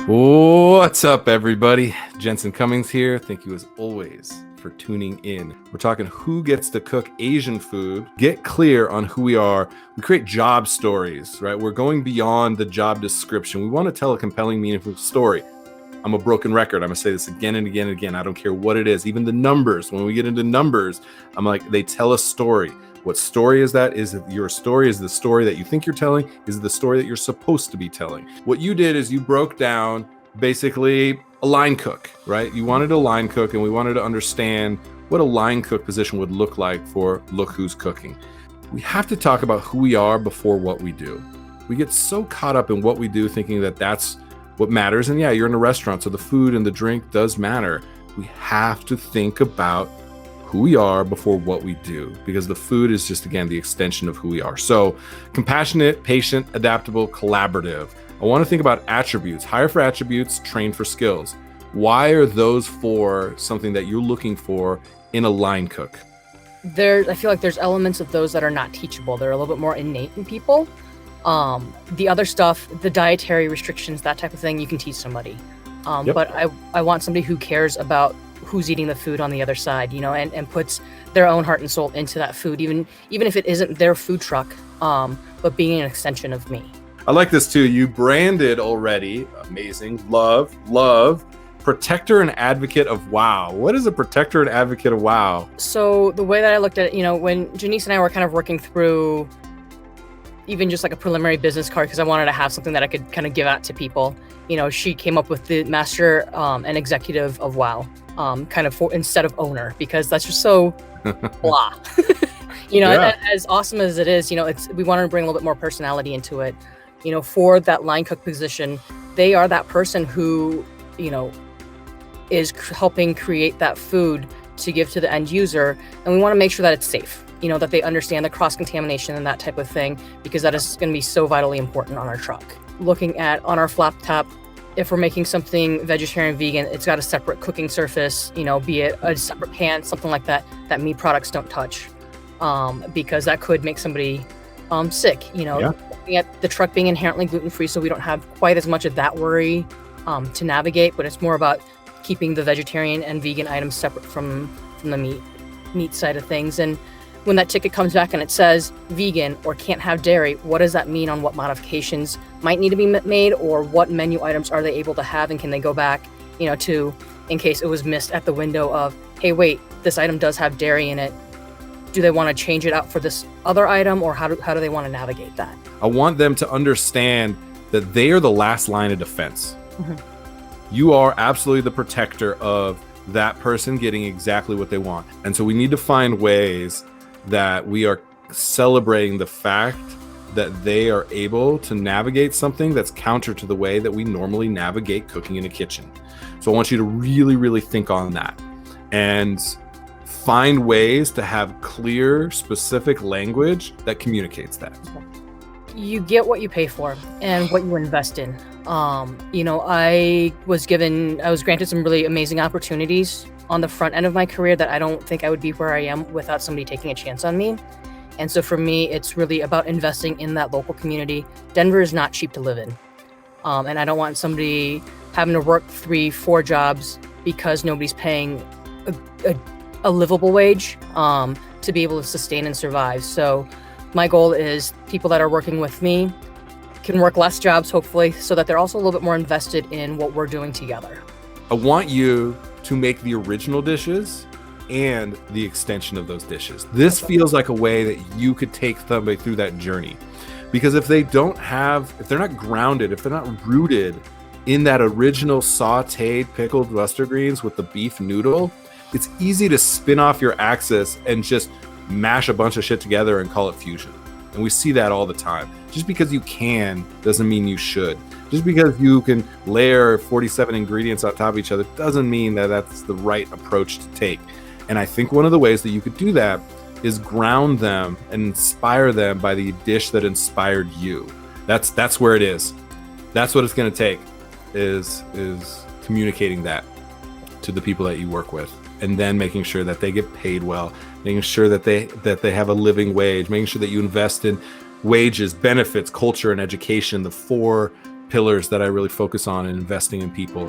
What's up, everybody? Jensen Cummings here. Thank you, as always, for tuning in. We're talking who gets to cook Asian food. Get clear on who we are. We create job stories, right? We're going beyond the job description. We want to tell a compelling, meaningful story. I'm a broken record. I'm going to say this again and again and again. I don't care what it is. Even the numbers. When we get into numbers, I'm like, they tell a story. What story is that? Is it your story? Is the story that you think you're telling? Is it the story that you're supposed to be telling? What you did is you broke down basically a line cook, right? You wanted a line cook, and we wanted to understand what a line cook position would look like for Look Who's Cooking. We have to talk about who we are before what we do. We get so caught up in what we do, thinking that that's what matters. And yeah, you're in a restaurant, so the food and the drink does matter. We have to think about who we are before what we do, because the food is just, again, the extension of who we are. So compassionate, patient, adaptable, collaborative. I want to think about attributes. Hire for attributes, train for skills. Why are those four something that you're looking for in a line cook? I feel like there's elements of those that are not teachable. They're a little bit more innate in people. The other stuff, the dietary restrictions, that type of thing, you can teach somebody. Yep. But I want somebody who cares about who's eating the food on the other side, and puts their own heart and soul into that food, even if it isn't their food truck, but being an extension of me. I like this too. You branded already. Amazing. Love. Protector and advocate of wow. What is a protector and advocate of wow? So the way that I looked at it, when Janice and I were kind of working through even just like a preliminary business card, because I wanted to have something that I could kind of give out to people, she came up with the master and executive of wow. Kind of instead of owner, because that's just so blah. Yeah. As awesome as it is, we wanted to bring a little bit more personality into it. For that line cook position, they are that person who, is helping create that food to give to the end user, and we want to make sure that it's safe. That they understand the cross-contamination and that type of thing, because that is going to be so vitally important on our truck. Looking at on our flap top, if we're making something vegetarian, vegan, it's got a separate cooking surface, be it a separate pan, something like that meat products don't touch, because that could make somebody sick. Yeah. Looking at the truck being inherently gluten-free, so we don't have quite as much of that worry to navigate, but it's more about keeping the vegetarian and vegan items separate from the meat side of things. And when that ticket comes back and it says vegan or can't have dairy, what does that mean on what modifications might need to be made, or what menu items are they able to have, and can they go back, to, in case it was missed at the window of, hey, wait, this item does have dairy in it. Do they want to change it out for this other item, or how do they want to navigate that? I want them to understand that they are the last line of defense. Mm-hmm. You are absolutely the protector of that person getting exactly what they want. And so we need to find ways that we are celebrating the fact that they are able to navigate something that's counter to the way that we normally navigate cooking in a kitchen. So I want you to really, really think on that and find ways to have clear, specific language that communicates that. You get what you pay for and what you invest in. I was granted some really amazing opportunities on the front end of my career that I don't think I would be where I am without somebody taking a chance on me. And so for me, it's really about investing in that local community. Denver is not cheap to live in. And I don't want somebody having to work 3-4 jobs because nobody's paying a livable wage to be able to sustain and survive. So my goal is people that are working with me can work less jobs, hopefully, so that they're also a little bit more invested in what we're doing together. I want you to make the original dishes and the extension of those dishes. This feels like a way that you could take somebody through that journey. Because if they're not grounded, if they're not rooted in that original sauteed pickled mustard greens with the beef noodle, it's easy to spin off your axis and just mash a bunch of shit together and call it fusion. And we see that all the time. Just because you can doesn't mean you should. Just because you can layer 47 ingredients on top of each other doesn't mean that that's the right approach to take. And I think one of the ways that you could do that is ground them and inspire them by the dish that inspired you. That's where it is. That's what it's going to take is communicating that to the people that you work with, and then making sure that they get paid well, making sure that they have a living wage, making sure that you invest in wages, benefits, culture, and education, the four pillars that I really focus on in investing in people.